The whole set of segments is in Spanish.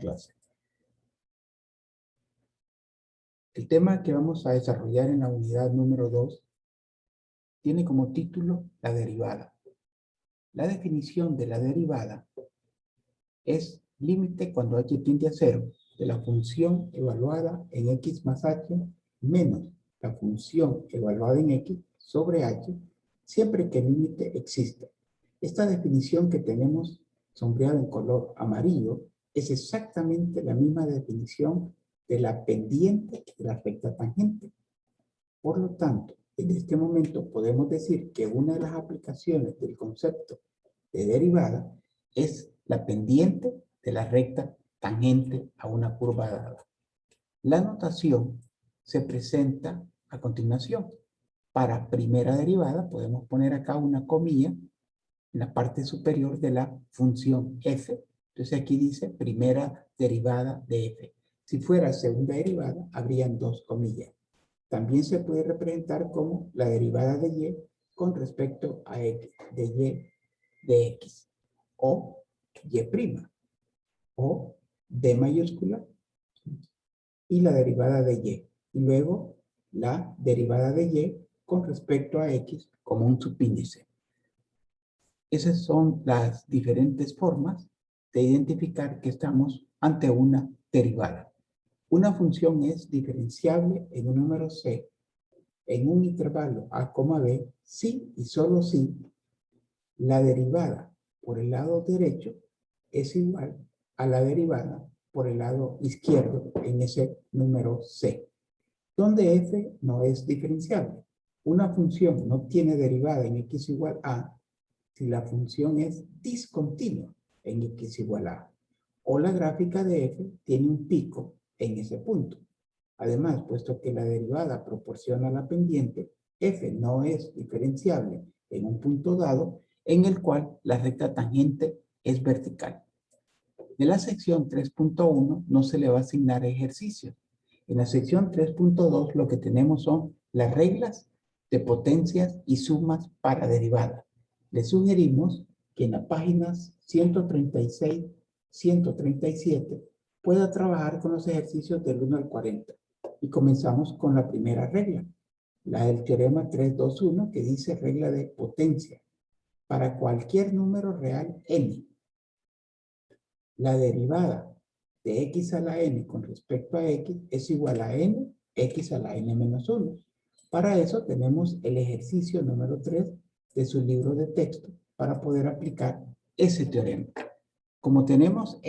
clase. El tema que vamos a desarrollar en la unidad número 2 tiene como título la derivada. La definición de la derivada es límite cuando h tiende a 0 de la función evaluada en x más h menos la función evaluada en x sobre h, siempre que el límite exista. Esta definición que tenemos sombreada en color amarillo es exactamente la misma definición de la pendiente de la recta tangente. Por lo tanto, en este momento podemos decir que una de las aplicaciones del concepto de derivada es la pendiente de la recta tangente a una curva dada. La notación se presenta a continuación. Para primera derivada podemos poner acá una comilla en la parte superior de la función f. Entonces aquí dice primera derivada de f. Si fuera segunda derivada, habrían dos comillas. También se puede representar como la derivada de y con respecto a x, de y de x, o y', o d mayúscula, y la derivada de y. Y luego la derivada de y con respecto a x como un subíndice. Esas son las diferentes formas de identificar que estamos ante una derivada. Una función es diferenciable en un número c en un intervalo a, b, si y solo si la derivada por el lado derecho es igual a la derivada por el lado izquierdo en ese número c, donde f no es diferenciable. Una función no tiene derivada en x igual a si la función es discontinua en x igual a, o la gráfica de f tiene un pico en ese punto. Además, puesto que la derivada proporciona la pendiente, f no es diferenciable en un punto dado en el cual la recta tangente es vertical. De la sección 3.1 no se le va a asignar ejercicios. En la sección 3.2 lo que tenemos son las reglas de potencias y sumas para derivada. Le sugerimos que en las páginas 136, 137 pueda trabajar con los ejercicios del 1 al 40. Y comenzamos con la primera regla, la del teorema 321, que dice regla de potencia. Para cualquier número real n, la derivada de x a la n con respecto a x es igual a n, x a la n menos 1. Para eso tenemos el ejercicio número 3 de su libro de texto para poder aplicar ese teorema. Como tenemos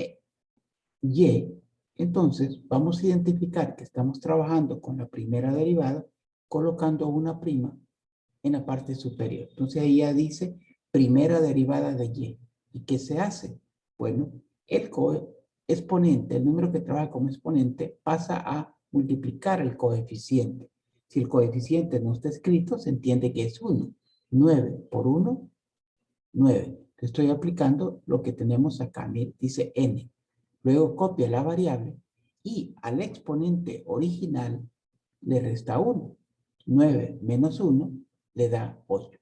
y, entonces vamos a identificar que estamos trabajando con la primera derivada colocando una prima en la parte superior. Entonces ahí ya dice primera derivada de y. ¿Y qué se hace? Bueno, el exponente, el número que trabaja como exponente, pasa a multiplicar el coeficiente. Si el coeficiente no está escrito, se entiende que es 1. 9 por 1, 9. Estoy aplicando lo que tenemos acá. Dice n. Luego copia la variable y al exponente original le resta 1. 9 menos 1 le da 8.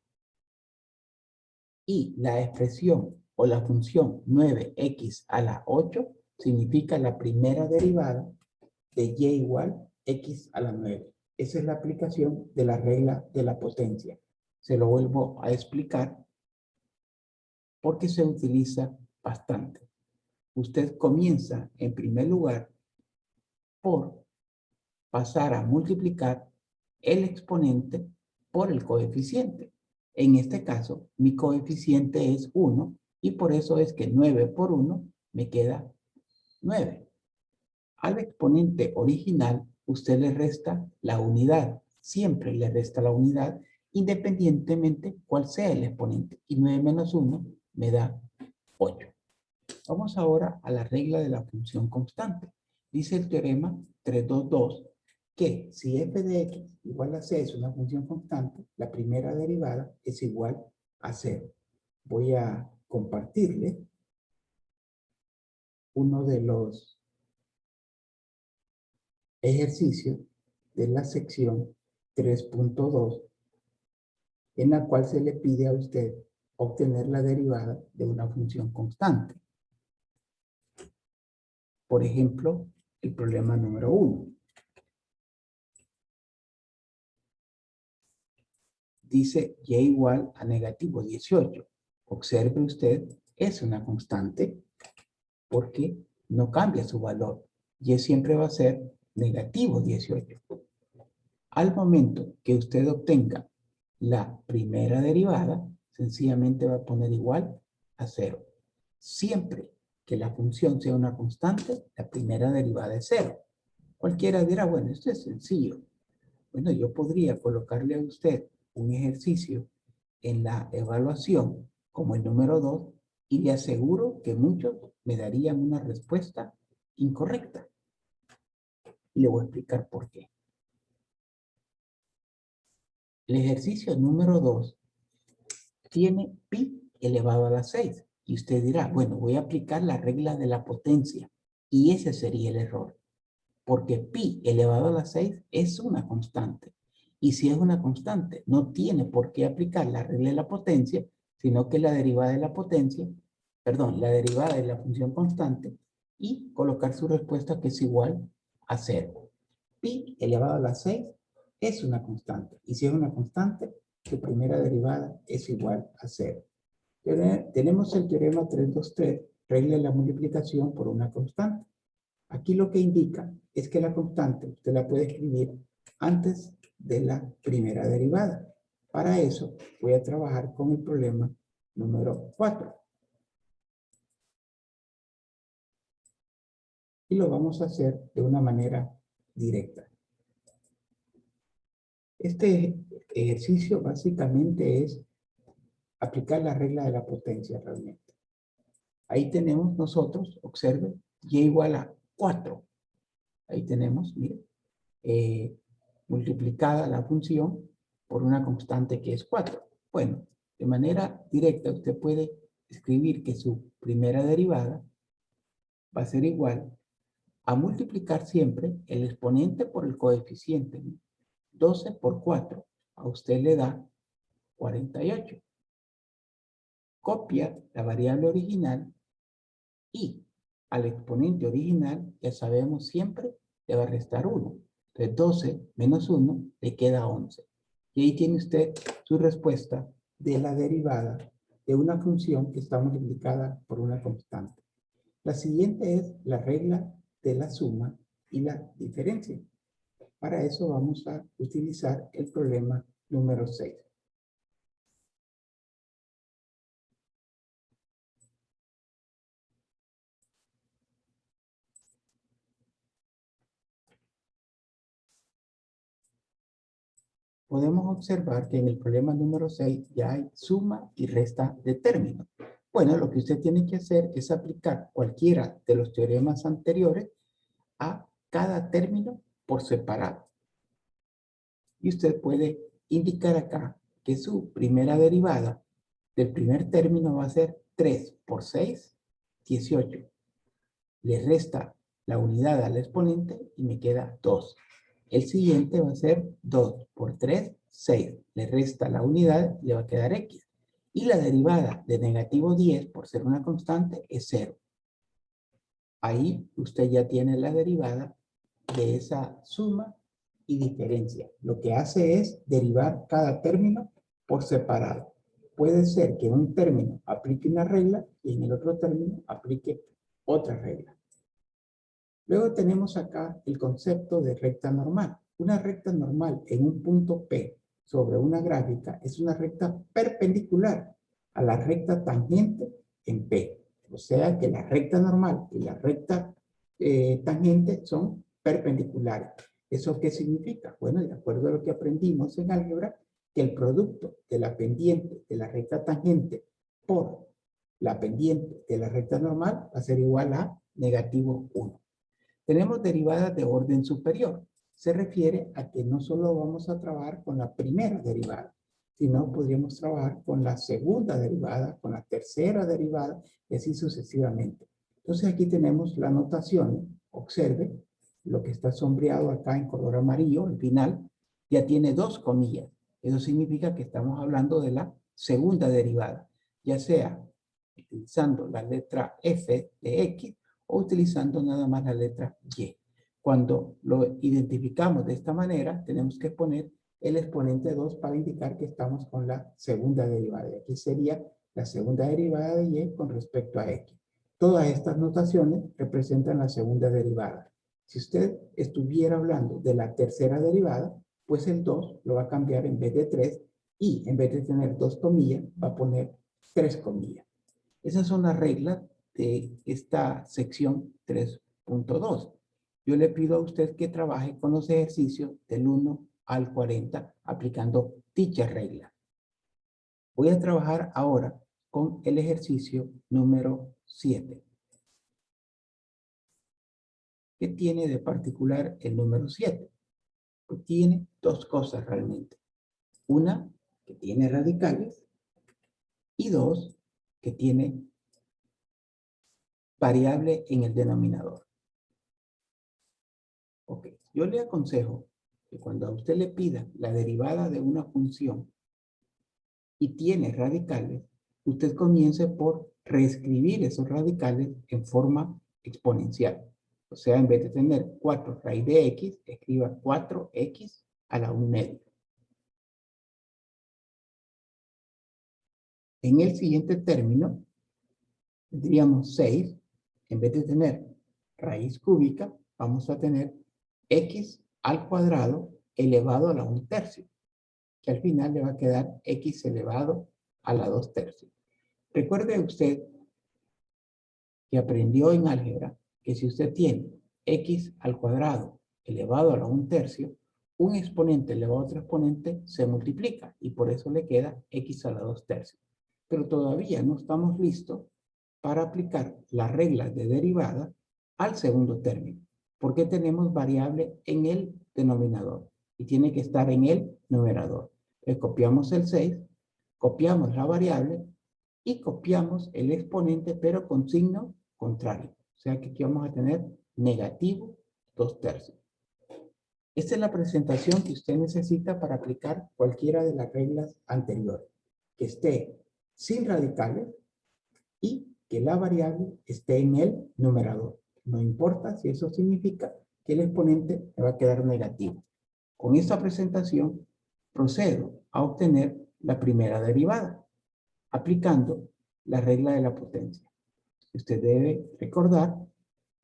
Y la expresión o la función 9x a la 8 significa la primera derivada de y igual x a la 9. Esa es la aplicación de la regla de la potencia. Se lo vuelvo a explicar porque se utiliza bastante. Usted comienza en primer lugar por pasar a multiplicar el exponente por el coeficiente. En este caso, mi coeficiente es 1 y por eso es que 9 por 1 me queda 9. Al exponente original, usted le resta la unidad. Siempre le resta la unidad independientemente cuál sea el exponente. Y 9 menos 1 me da 8. Vamos ahora a la regla de la función constante. Dice el teorema 322 que si f de x igual a c es una función constante, la primera derivada es igual a 0. Voy a compartirle uno de los ejercicios de la sección 3.2 en la cual se le pide a usted obtener la derivada de una función constante. Por ejemplo, el problema número 1. Dice y igual a negativo 18. Observe usted, es una constante porque no cambia su valor. Y siempre va a ser negativo 18. Al momento que usted obtenga la primera derivada, sencillamente va a poner igual a 0. Siempre que la función sea una constante, la primera derivada es 0. Cualquiera dirá, bueno, esto es sencillo. Bueno, yo podría colocarle a usted un ejercicio en la evaluación como el número 2 y le aseguro que muchos me darían una respuesta incorrecta. Y le voy a explicar por qué. El ejercicio número 2 tiene pi elevado a la 6. Y usted dirá, bueno, voy a aplicar la regla de la potencia. Y ese sería el error. Porque pi elevado a la 6 es una constante. Y si es una constante, no tiene por qué aplicar la regla de la potencia, sino que la derivada de la potencia, perdón, la derivada de la función constante, y colocar su respuesta que es igual a 0. Pi elevado a la 6 es una constante. Y si es una constante, su primera derivada es igual a 0. Tenemos el teorema 323, regla de la multiplicación por una constante. Aquí lo que indica es que la constante usted la puede escribir antes de la primera derivada. Para eso voy a trabajar con el problema número 4. Y lo vamos a hacer de una manera directa. Este ejercicio básicamente es aplicar la regla de la potencia realmente. Ahí tenemos nosotros, observen, y igual a 4. Ahí tenemos, miren, multiplicada la función por una constante que es 4. Bueno, de manera directa usted puede escribir que su primera derivada va a ser igual a multiplicar siempre el exponente por el coeficiente. 12 por 4 a usted le da 48. Copia la variable original y al exponente original, ya sabemos siempre, le va a restar 1. Entonces 12 menos 1 le queda 11. Y ahí tiene usted su respuesta de la derivada de una función que está multiplicada por una constante. La siguiente es la regla de la suma y la diferencia. Para eso vamos a utilizar el problema número 6. Podemos observar que en el problema número 6 ya hay suma y resta de términos. Bueno, lo que usted tiene que hacer es aplicar cualquiera de los teoremas anteriores a cada término por separado. Y usted puede indicar acá que su primera derivada del primer término va a ser 3 por 6, 18. Le resta la unidad al exponente y me queda 2. El siguiente va a ser 2 por 3, 6. Le resta la unidad, le va a quedar x. Y la derivada de negativo 10, por ser una constante, es 0. Ahí usted ya tiene la derivada de esa suma y diferencia. Lo que hace es derivar cada término por separado. Puede ser que en un término aplique una regla y en el otro término aplique otra regla. Luego tenemos acá el concepto de recta normal. Una recta normal en un punto P sobre una gráfica es una recta perpendicular a la recta tangente en P. O sea que la recta normal y la recta tangente son perpendiculares. ¿Eso qué significa? Bueno, de acuerdo a lo que aprendimos en álgebra, que el producto de la pendiente de la recta tangente por la pendiente de la recta normal va a ser igual a negativo 1. Tenemos derivadas de orden superior. Se refiere a que no solo vamos a trabajar con la primera derivada, sino podríamos trabajar con la segunda derivada, con la tercera derivada, y así sucesivamente. Entonces aquí tenemos la notación. Observe lo que está sombreado acá en color amarillo, al final, ya tiene 2 comillas. Eso significa que estamos hablando de la segunda derivada, ya sea utilizando la letra f de x o utilizando nada más la letra y. Cuando lo identificamos de esta manera, tenemos que poner el exponente 2 para indicar que estamos con la segunda derivada. Y aquí sería la segunda derivada de y con respecto a x. Todas estas notaciones representan la segunda derivada. Si usted estuviera hablando de la tercera derivada, pues el 2 lo va a cambiar en vez de 3 y en vez de tener 2 comillas, va a poner 3 comillas. Esas son las reglas de esta sección 3.2. Yo le pido a usted que trabaje con los ejercicios del 1 al 40 aplicando dichas reglas. Voy a trabajar ahora con el ejercicio número 7. ¿Qué tiene de particular el número 7? Pues tiene dos cosas realmente. Una, que tiene radicales, y dos, que tiene variable en el denominador. Ok, yo le aconsejo que cuando a usted le pida la derivada de una función y tiene radicales, usted comience por reescribir esos radicales en forma exponencial. O sea, en vez de tener 4 raíz de x, escriba 4x a la 1/2. En el siguiente término, tendríamos 6. En vez de tener raíz cúbica, vamos a tener x al cuadrado elevado a la 1/3, que al final le va a quedar x elevado a la 2/3. Recuerde usted que aprendió en álgebra que si usted tiene x al cuadrado elevado a la 1/3, un exponente elevado a otro exponente se multiplica y por eso le queda x a la 2/3. Pero todavía no estamos listos para aplicar las reglas de derivada al segundo término, porque tenemos variable en el denominador y tiene que estar en el numerador. Le copiamos el 6, copiamos la variable y copiamos el exponente, pero con signo contrario. O sea que aquí vamos a tener negativo 2/3. Esta es la presentación que usted necesita para aplicar cualquiera de las reglas anteriores. Que esté sin radicales y que la variable esté en el numerador. No importa si eso significa que el exponente me va a quedar negativo. Con esta presentación procedo a obtener la primera derivada, aplicando la regla de la potencia. Usted debe recordar,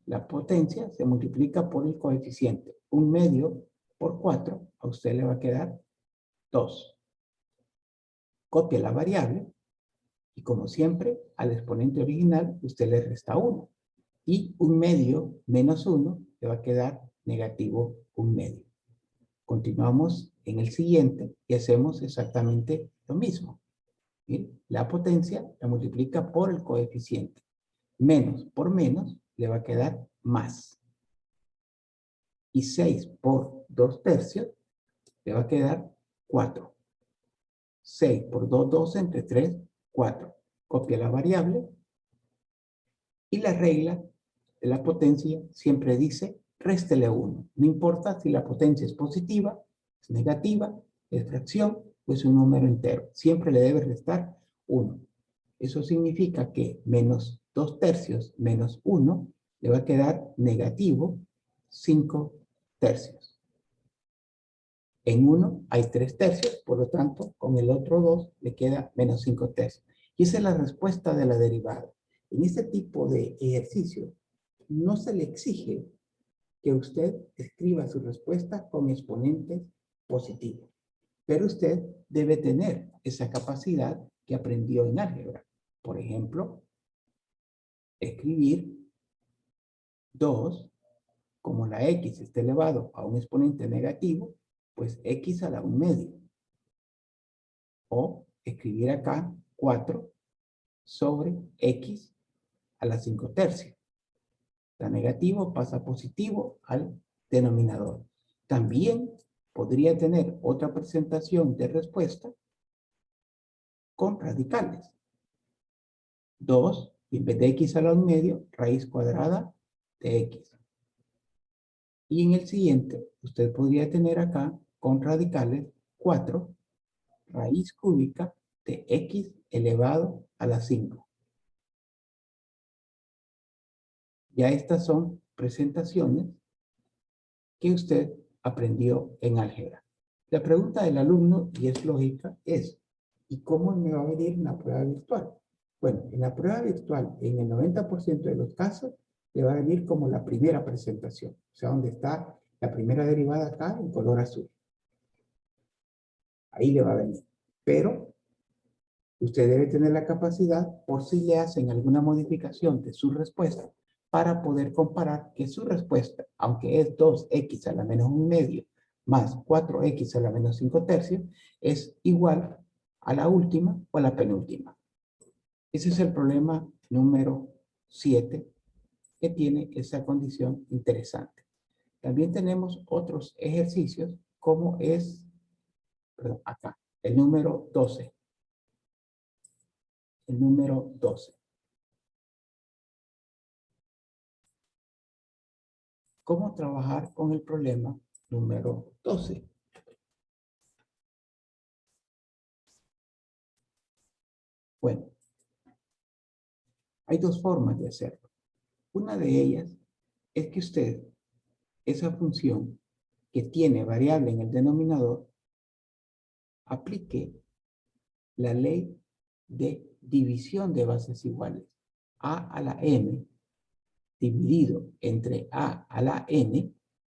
la potencia se multiplica por el coeficiente. 1/2 por 4, a usted le va a quedar 2. Copia la variable y como siempre, al exponente original usted le resta 1. Y 1/2 menos 1 le va a quedar negativo 1/2. Continuamos en el siguiente y hacemos exactamente lo mismo. ¿Bien? La potencia la multiplica por el coeficiente. Menos por menos le va a quedar más. Y 6 por 2/3 le va a quedar 4. 6 por 2, 12 entre 3, 4. Copia la variable y la regla de la potencia siempre dice réstele 1. No importa si la potencia es positiva, es negativa, es fracción o es un número entero. Siempre le debe restar 1. Eso significa que menos 2/3 menos 1 le va a quedar negativo 5/3. En 1 hay 3/3, por lo tanto, con el otro 2 le queda menos 5/3. Y esa es la respuesta de la derivada. En este tipo de ejercicio, no se le exige que usted escriba su respuesta con exponentes positivos. Pero usted debe tener esa capacidad que aprendió en álgebra. Por ejemplo, escribir 2, como la x está elevado a un exponente negativo, pues x a la 1/2. O escribir acá 4 sobre x a la 5/3. La negativo pasa a positivo al denominador. También podría tener otra presentación de respuesta con radicales. 2, y en vez de x a la 1/2, raíz cuadrada de x. Y en el siguiente, usted podría tener acá con radicales 4, raíz cúbica de x elevado a la 5. Ya estas son presentaciones que usted aprendió en álgebra. La pregunta del alumno, y es lógica, es, ¿y cómo me va a venir en la prueba virtual? Bueno, en la prueba virtual, en el 90% de los casos, le va a venir como la primera presentación. O sea, donde está la primera derivada acá en color azul. Ahí le va a venir. Pero usted debe tener la capacidad, por si le hacen alguna modificación de su respuesta, para poder comparar que su respuesta, aunque es 2x a la menos 1/2 más 4x a la menos 5/3, es igual a la última o a la penúltima. Ese es el problema número 7 que tiene esa condición interesante. También tenemos otros ejercicios como es, perdón, acá, el número 12. El número 12. ¿Cómo trabajar con el problema número 12? Bueno, hay dos formas de hacerlo. Una de ellas es que usted, esa función que tiene variable en el denominador, aplique la ley de división de bases iguales. A a la m dividido entre a a la n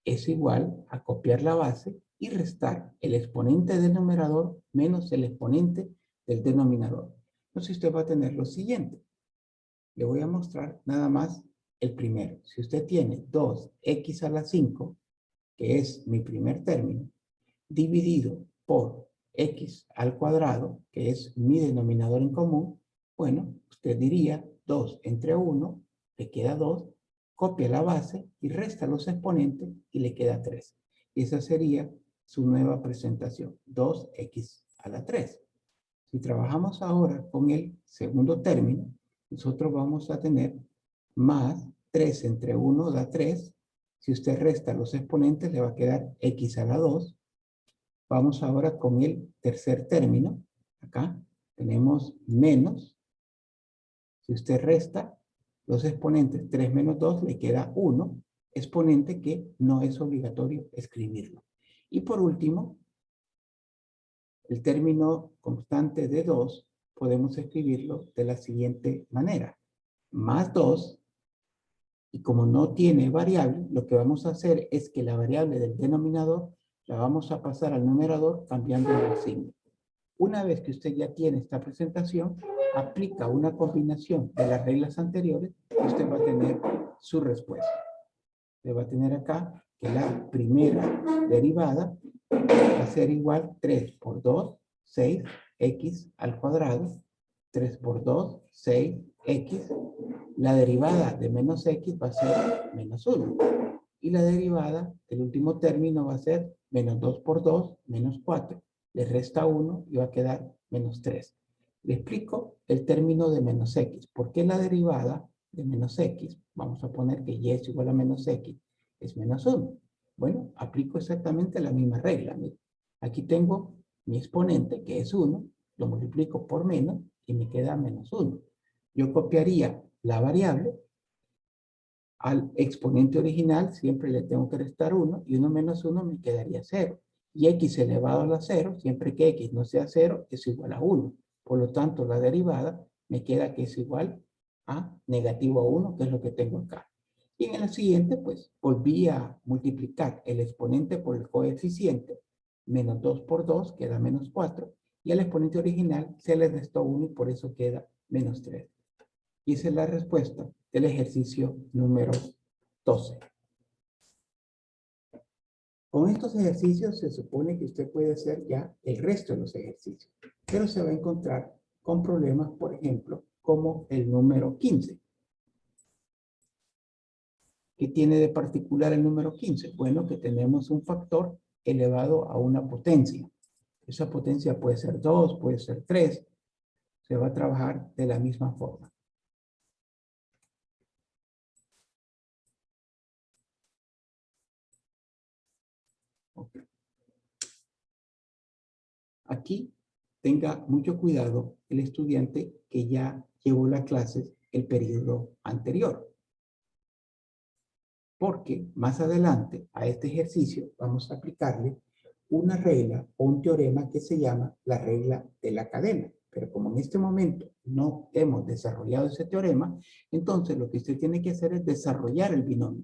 es igual a copiar la base y restar el exponente del numerador menos el exponente del denominador. Entonces usted va a tener lo siguiente. Le voy a mostrar nada más el primero. Si usted tiene 2x a la 5, que es mi primer término, dividido por x al cuadrado, que es mi denominador en común, bueno, usted diría 2 entre 1, le queda 2, copia la base y resta los exponentes y le queda 3. Y esa sería su nueva presentación, 2x a la 3. Si trabajamos ahora con el segundo término, nosotros vamos a tener más 3 entre 1 da 3. Si usted resta los exponentes, le va a quedar x a la 2. Vamos ahora con el tercer término. Acá tenemos menos. Si usted resta los exponentes 3 menos 2, le queda 1. Exponente que no es obligatorio escribirlo. Y por último, el término constante de 2 podemos escribirlo de la siguiente manera. Más 2, y como no tiene variable, lo que vamos a hacer es que la variable del denominador la vamos a pasar al numerador cambiando el signo. Una vez que usted ya tiene esta presentación, aplica una combinación de las reglas anteriores y usted va a tener su respuesta. Le va a tener acá que la primera derivada va a ser igual 3 por 2, 6, x al cuadrado. 3 por 2, 6, x. La derivada de menos x va a ser menos 1. Y la derivada del último término va a ser menos 2 por 2, menos 4. Le resta 1 y va a quedar menos 3. Le explico el término de menos x. ¿Por qué la derivada de menos x? Vamos a poner que y es igual a menos x es menos 1. Bueno, aplico exactamente la misma regla. Mira, aquí tengo mi exponente, que es 1, lo multiplico por menos y me queda menos 1. Yo copiaría la variable al exponente original, siempre le tengo que restar 1, y 1 menos 1 me quedaría 0. Y x elevado a la 0, siempre que x no sea 0, es igual a 1. Por lo tanto, la derivada me queda que es igual a negativo 1, que es lo que tengo acá. Y en el siguiente, pues, volví a multiplicar el exponente por el coeficiente. Menos 2 por 2 queda menos 4. Y al exponente original se le restó 1 y por eso queda menos 3. Y esa es la respuesta del ejercicio número 12. Con estos ejercicios se supone que usted puede hacer ya el resto de los ejercicios, pero se va a encontrar con problemas, por ejemplo, como el número 15. ¿Qué tiene de particular el número 15? Bueno, que tenemos un factor elevado a una potencia. Esa potencia puede ser 2, puede ser 3. Se va a trabajar de la misma forma. Okay. Aquí tenga mucho cuidado el estudiante que ya llevó las clases el periodo anterior. porque más adelante a este ejercicio vamos a aplicarle una regla o un teorema que se llama la regla de la cadena. Pero como en este momento no hemos desarrollado ese teorema, entonces lo que usted tiene que hacer es desarrollar el binomio.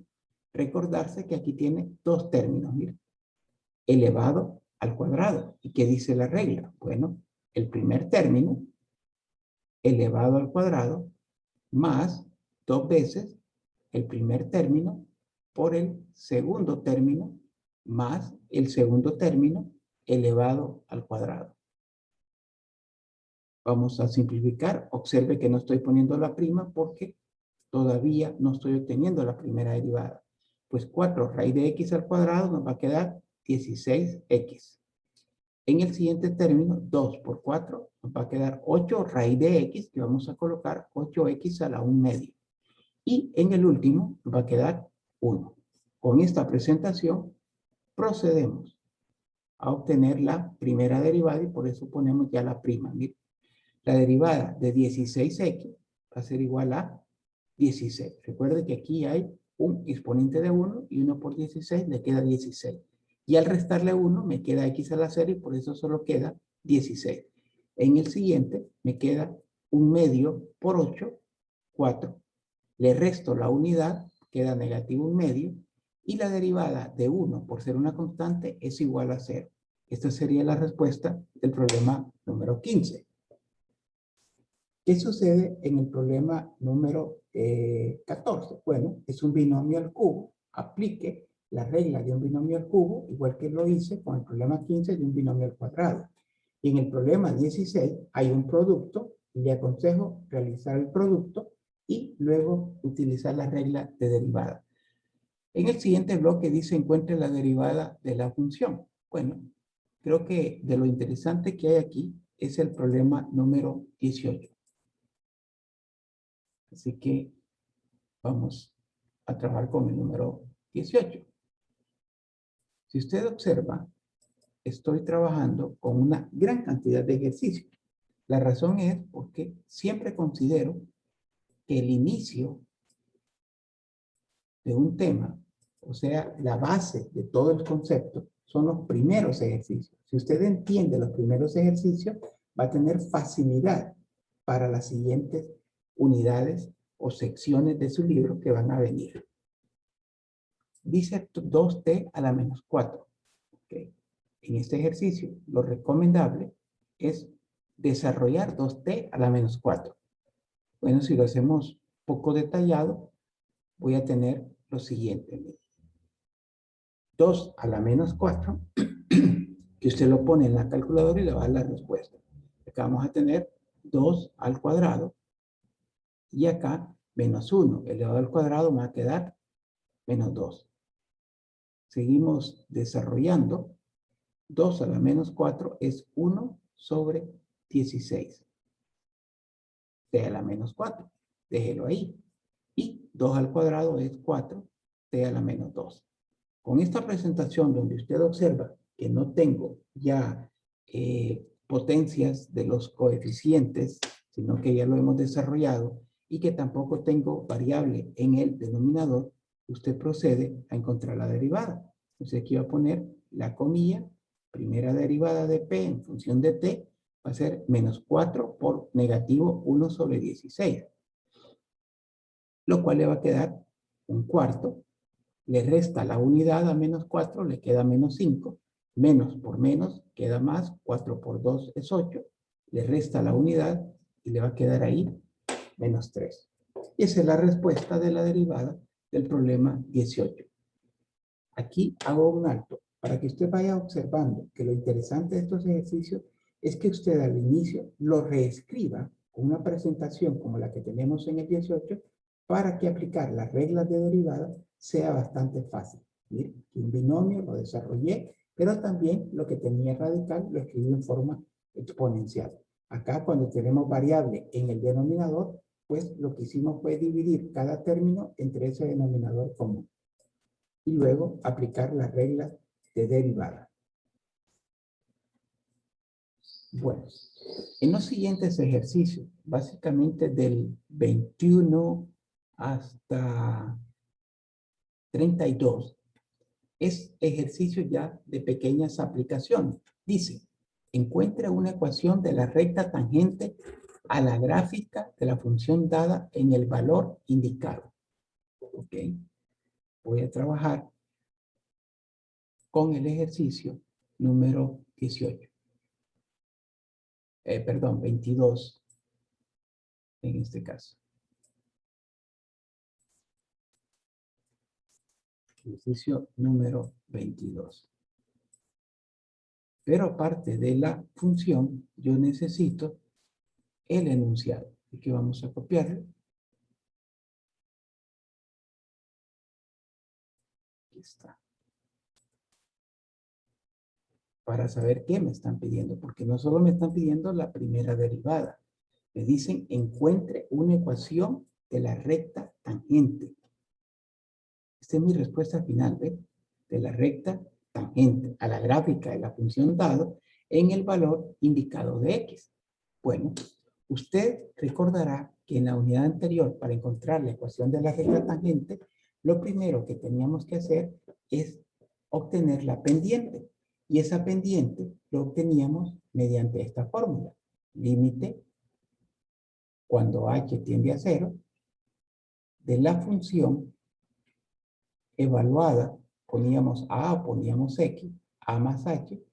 Recordarse que aquí tiene dos términos, mira, elevado al cuadrado. ¿Y qué dice la regla? Bueno, el primer término, elevado al cuadrado, más dos veces el primer término por el segundo término más el segundo término elevado al cuadrado. Vamos a simplificar. Observe que no estoy poniendo la prima porque todavía no estoy obteniendo la primera derivada. Pues 4 raíz de x al cuadrado nos va a quedar 16x. En el siguiente término, 2 por 4 nos va a quedar 8 raíz de x, que vamos a colocar 8x a la 1 medio. Y en el último nos va a quedar 1. Con esta presentación procedemos a obtener la primera derivada y por eso ponemos ya la prima. Mira, la derivada de 16x va a ser igual a 16. Recuerde que aquí hay un exponente de 1 y 1 por 16 le queda 16. Y al restarle 1 me queda x a la 0 y por eso solo queda 16. En el siguiente me queda un medio por 8, 4. Le resto la unidad, queda negativo un medio, y la derivada de 1 por ser una constante es igual a 0. Esta sería la respuesta del problema número 15. ¿Qué sucede en el problema número 14? Bueno, es un binomio al cubo. Aplique la regla de un binomio al cubo, igual que lo hice con el problema 15 de un binomio al cuadrado. Y en el problema 16 hay un producto, y le aconsejo realizar el producto y luego utilizar la regla de derivada. En el siguiente bloque dice encuentre la derivada de la función. Bueno, creo que de lo interesante que hay aquí es el problema número 18. Así que vamos a trabajar con el número 18. Si usted observa, estoy trabajando con una gran cantidad de ejercicios. La razón es porque siempre considero que el inicio de un tema, o sea, la base de todo el concepto, son los primeros ejercicios. Si usted entiende los primeros ejercicios, va a tener facilidad para las siguientes unidades o secciones de su libro que van a venir. Dice 2t a la menos 4. ¿Okay? En este ejercicio, lo recomendable es desarrollar 2t a la menos 4. Bueno, si lo hacemos poco detallado, voy a tener lo siguiente. 2 a la menos 4, que usted lo pone en la calculadora y le va a dar la respuesta. Acá vamos a tener 2 al cuadrado y acá menos 1 elevado al cuadrado me va a quedar menos 2. Seguimos desarrollando. 2 a la menos 4 es 1 sobre 16. T a la menos 4. Déjelo ahí. Y 2 al cuadrado es 4. T a la menos 2. Con esta presentación donde usted observa que no tengo ya potencias de los coeficientes, sino que ya lo hemos desarrollado, y que tampoco tengo variable en el denominador, usted procede a encontrar la derivada. Entonces aquí va a poner la comilla, primera derivada de p en función de t, va a ser menos 4 por negativo 1 sobre 16. Lo cual le va a quedar un cuarto. Le resta la unidad a menos 4, le queda menos 5. Menos por menos queda más. 4 por 2 es 8. Le resta la unidad y le va a quedar ahí menos 3. Y esa es la respuesta de la derivada del problema 18. Aquí hago un alto para que usted vaya observando que lo interesante de estos ejercicios es que usted al inicio lo reescriba con una presentación como la que tenemos en el 18 para que aplicar las reglas de derivada sea bastante fácil. Miren, un binomio lo desarrollé, pero también lo que tenía radical lo escribí en forma exponencial. Acá cuando tenemos variable en el denominador, pues lo que hicimos fue dividir cada término entre ese denominador común y luego aplicar las reglas de derivada. Bueno, en los siguientes ejercicios, básicamente del 21 hasta 32 es ejercicio ya de pequeñas aplicaciones. Dice, encuentre una ecuación de la recta tangente a la gráfica de la función dada en el valor indicado. ¿Ok? Voy a trabajar con el ejercicio número 18. Perdón, 22 en este caso. Ejercicio número 22. Pero aparte de la función, yo necesito el enunciado. Así que vamos a copiarlo. Aquí está. Para saber qué me están pidiendo, porque no solo me están pidiendo la primera derivada. Me dicen, encuentre una ecuación de la recta tangente. Esta es mi respuesta final, ¿ve? De la recta tangente a la gráfica de la función dado en el valor indicado de x. Bueno, usted recordará que en la unidad anterior, para encontrar la ecuación de la recta tangente, lo primero que teníamos que hacer es obtener la pendiente. Y esa pendiente lo obteníamos mediante esta fórmula. Límite, cuando h tiende a 0, de la función evaluada, poníamos a o poníamos x, a más h,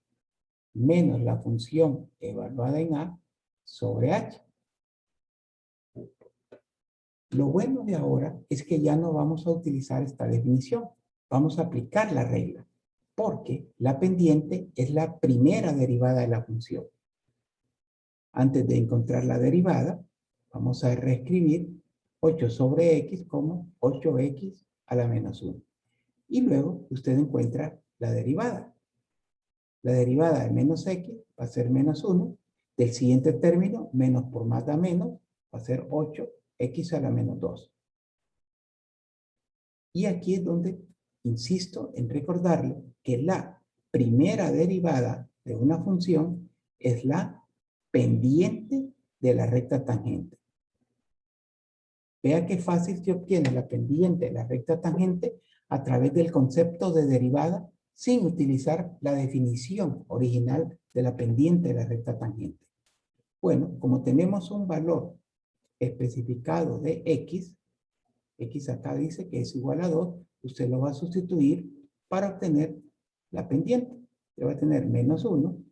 menos la función evaluada en a sobre h. Lo bueno de ahora es que ya no vamos a utilizar esta definición. Vamos a aplicar la regla, porque la pendiente es la primera derivada de la función. Antes de encontrar la derivada, vamos a reescribir 8 sobre x como 8x a la menos 1. Y luego usted encuentra la derivada. La derivada de menos x va a ser menos 1. Del siguiente término, menos por más da menos, va a ser 8x a la menos 2. Y aquí es donde insisto en recordarle que la primera derivada de una función es la pendiente de la recta tangente. Vea qué fácil se obtiene la pendiente de la recta tangente a través del concepto de derivada sin utilizar la definición original de la pendiente de la recta tangente. Bueno, como tenemos un valor especificado de x, x acá dice que es igual a 2, usted lo va a sustituir para obtener la pendiente. Usted va a tener menos 1,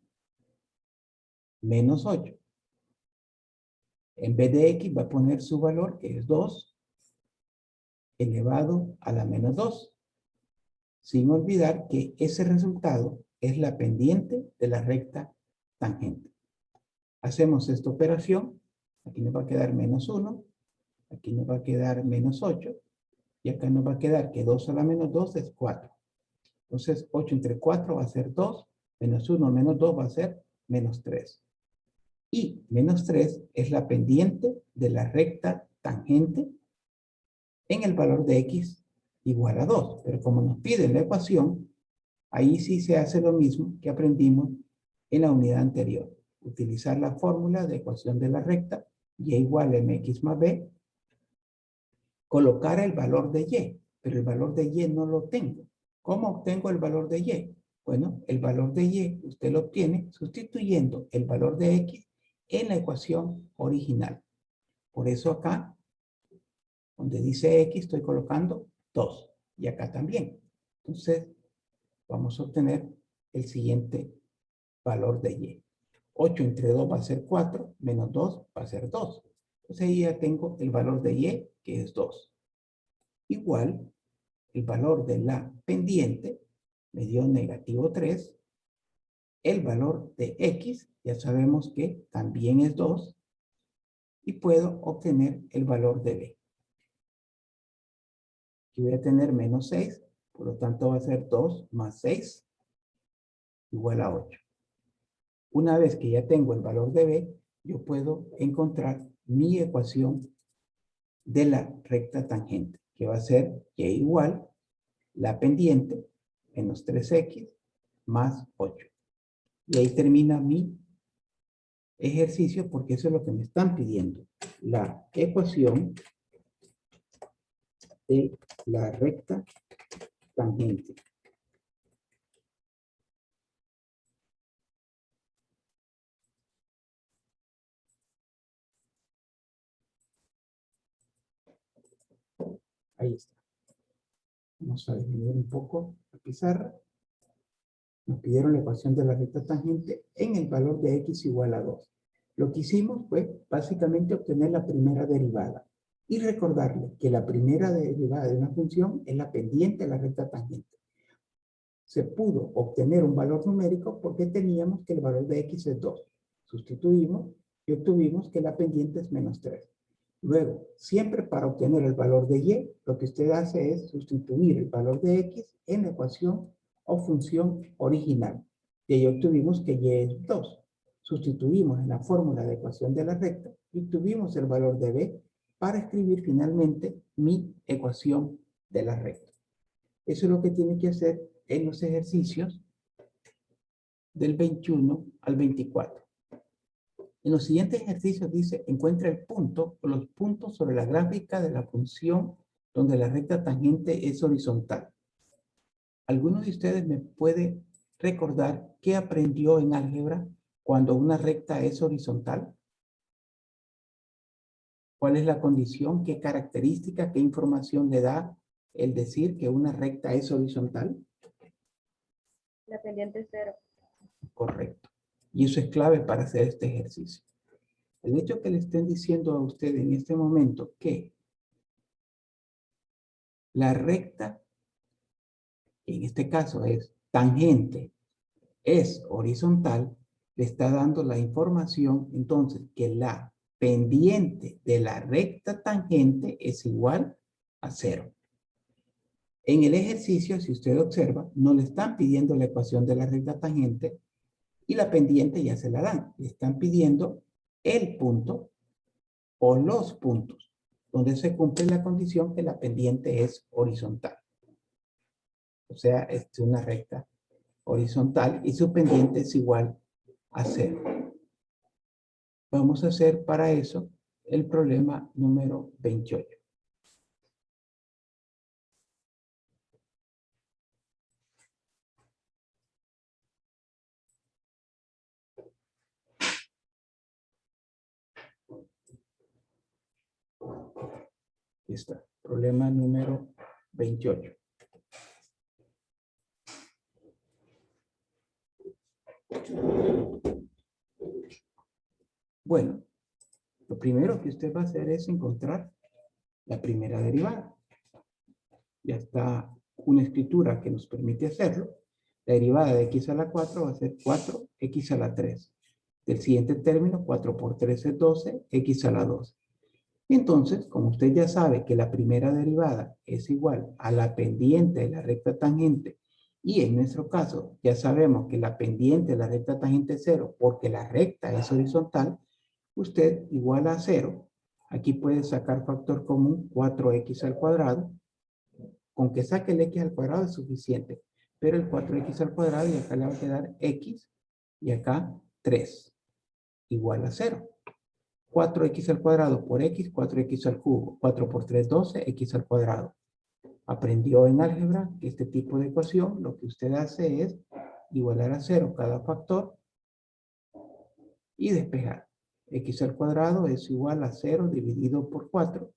menos 8. En vez de x va a poner su valor, que es 2, elevado a la menos 2. Sin olvidar que ese resultado es la pendiente de la recta tangente. Hacemos esta operación. Aquí nos va a quedar menos 1. Aquí nos va a quedar menos 8. Y acá nos va a quedar que 2 a la menos 2 es 4. Entonces, 8 entre 4 va a ser 2. Menos 1 menos 2 va a ser menos 3. Y menos 3 es la pendiente de la recta tangente en el valor de x igual a 2. Pero como nos pide la ecuación, ahí sí se hace lo mismo que aprendimos en la unidad anterior. Utilizar la fórmula de ecuación de la recta, y igual a mx más b, colocar el valor de y, pero el valor de y no lo tengo. ¿Cómo obtengo el valor de y? Bueno, el valor de y usted lo obtiene sustituyendo el valor de x en la ecuación original. Por eso acá, donde dice x, estoy colocando 2. Y acá también. Entonces, vamos a obtener el siguiente valor de y. 8 entre 2 va a ser 4, menos 2 va a ser 2. Entonces ahí ya tengo el valor de y, que es 2. Igual, el valor de la pendiente me dio negativo 3. El valor de x, ya sabemos que también es 2. Y puedo obtener el valor de b. Aquí voy a tener menos 6, por lo tanto va a ser 2 más 6 igual a 8. Una vez que ya tengo el valor de b, yo puedo encontrar mi ecuación de la recta tangente, que va a ser y igual la pendiente menos 3x más 8. Y ahí termina mi ejercicio porque eso es lo que me están pidiendo. La ecuación de la recta tangente. Ahí está. Vamos a disminuir un poco la pizarra. Nos pidieron la ecuación de la recta tangente en el valor de x igual a 2. Lo que hicimos fue básicamente obtener la primera derivada. Y recordarle que la primera derivada de una función es la pendiente de la recta tangente. Se pudo obtener un valor numérico porque teníamos que el valor de x es 2. Sustituimos y obtuvimos que la pendiente es menos 3. Luego, siempre para obtener el valor de y, lo que usted hace es sustituir el valor de x en la ecuación o función original. Y ahí obtuvimos que y es 2. Sustituimos en la fórmula de ecuación de la recta y obtuvimos el valor de b para escribir finalmente mi ecuación de la recta. Eso es lo que tiene que hacer en los ejercicios del 21 al 24. En los siguientes ejercicios dice, encuentra el punto o los puntos sobre la gráfica de la función donde la recta tangente es horizontal. ¿Alguno de ustedes me puede recordar qué aprendió en álgebra cuando una recta es horizontal? ¿Cuál es la condición? ¿Qué característica? ¿Qué información le da el decir que una recta es horizontal? La pendiente es 0. Correcto. Y eso es clave para hacer este ejercicio. El hecho que le estén diciendo a usted en este momento que la recta, en este caso es tangente, es horizontal, le está dando la información entonces que la pendiente de la recta tangente es igual a 0. En el ejercicio, si usted observa, no le están pidiendo la ecuación de la recta tangente y la pendiente ya se la dan. Le están pidiendo el punto o los puntos donde se cumple la condición que la pendiente es horizontal. O sea, es una recta horizontal y su pendiente es igual a 0. Vamos a hacer para eso el problema número 28. Aquí está, problema número 28. Bueno, lo primero que usted va a hacer es encontrar la primera derivada. Ya está una escritura que nos permite hacerlo. La derivada de x a la 4 va a ser 4x a la 3. Del siguiente término, 4 por 3 es 12, x a la 2. Entonces, como usted ya sabe que la primera derivada es igual a la pendiente de la recta tangente, y en nuestro caso ya sabemos que la pendiente de la recta tangente es 0 porque la recta es horizontal, usted igual a 0. Aquí puede sacar factor común 4x al cuadrado. Con que saque el x al cuadrado es suficiente. Pero el 4x al cuadrado y acá le va a quedar x y acá 3 igual a 0. 4x al cuadrado por x, 4x al cubo. 4 por 3, 12, x al cuadrado. Aprendió en álgebra que este tipo de ecuación lo que usted hace es igualar a 0 cada factor y despejar. X al cuadrado es igual a 0 dividido por 4.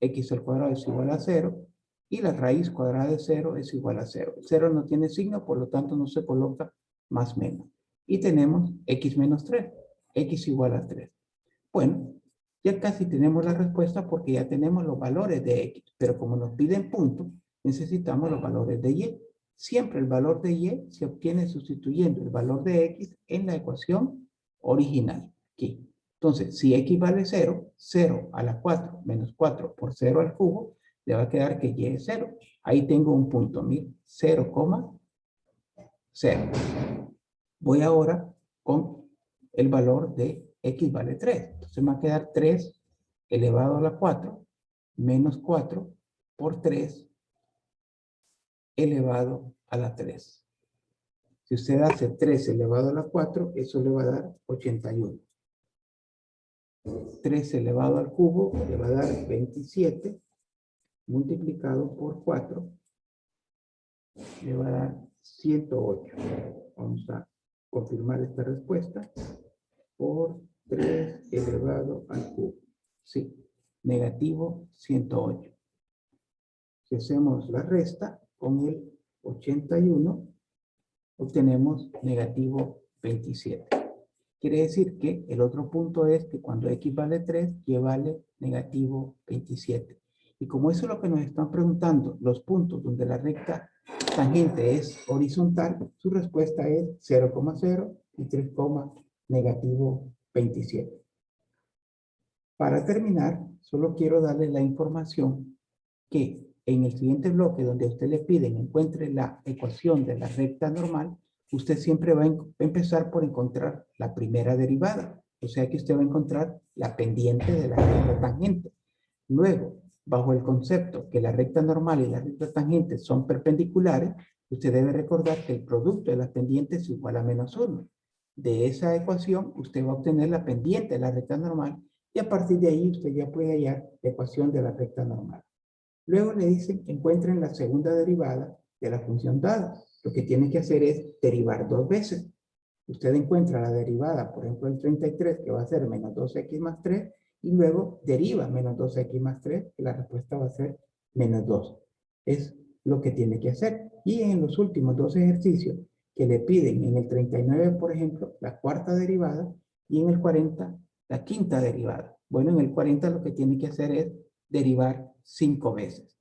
X al cuadrado es igual a 0 y la raíz cuadrada de 0 es igual a 0. El 0 no tiene signo, por lo tanto no se coloca más menos. Y tenemos x menos 3, x igual a 3. Bueno, ya casi tenemos la respuesta porque ya tenemos los valores de x, pero como nos piden puntos, necesitamos los valores de y. Siempre el valor de y se obtiene sustituyendo el valor de x en la ecuación original. Aquí. Entonces, si x vale 0, 0 a la 4 menos 4 por 0 al cubo, le va a quedar que y es 0. Ahí tengo un punto, mire, 0,0. Voy ahora con el valor de x vale 3. Entonces me va a quedar 3 elevado a la 4 menos 4 por 3 elevado a la 3. Si usted hace 3 elevado a la 4, eso le va a dar 81. 3 elevado al cubo le va a dar 27 multiplicado por 4 le va a dar 108. Vamos a confirmar esta respuesta por 3 elevado al cubo. Sí, negativo 108. Si hacemos la resta con el 81, obtenemos negativo 27. Quiere decir que el otro punto es que cuando x vale 3, y vale negativo 27. Y como eso es lo que nos están preguntando, los puntos donde la recta tangente es horizontal, su respuesta es 0,0 y 3, negativo 27. Para terminar, solo quiero darle la información que en el siguiente bloque, donde a usted le piden encuentre la ecuación de la recta normal, usted siempre va a empezar por encontrar la primera derivada. O sea que usted va a encontrar la pendiente de la recta tangente. Luego, bajo el concepto que la recta normal y la recta tangente son perpendiculares, usted debe recordar que el producto de las pendientes es igual a menos 1. De esa ecuación, usted va a obtener la pendiente de la recta normal y a partir de ahí usted ya puede hallar la ecuación de la recta normal. Luego le dicen que encuentren la segunda derivada de la función dada. Lo que tiene que hacer es derivar 2 veces. Usted encuentra la derivada, por ejemplo, el 33, que va a ser menos 2x más 3, y luego deriva menos 2x más 3, que la respuesta va a ser menos 2. Es lo que tiene que hacer. Y en los últimos 2 ejercicios que le piden, en el 39, por ejemplo, la cuarta derivada, y en el 40, la quinta derivada. Bueno, en el 40 lo que tiene que hacer es derivar 5 veces.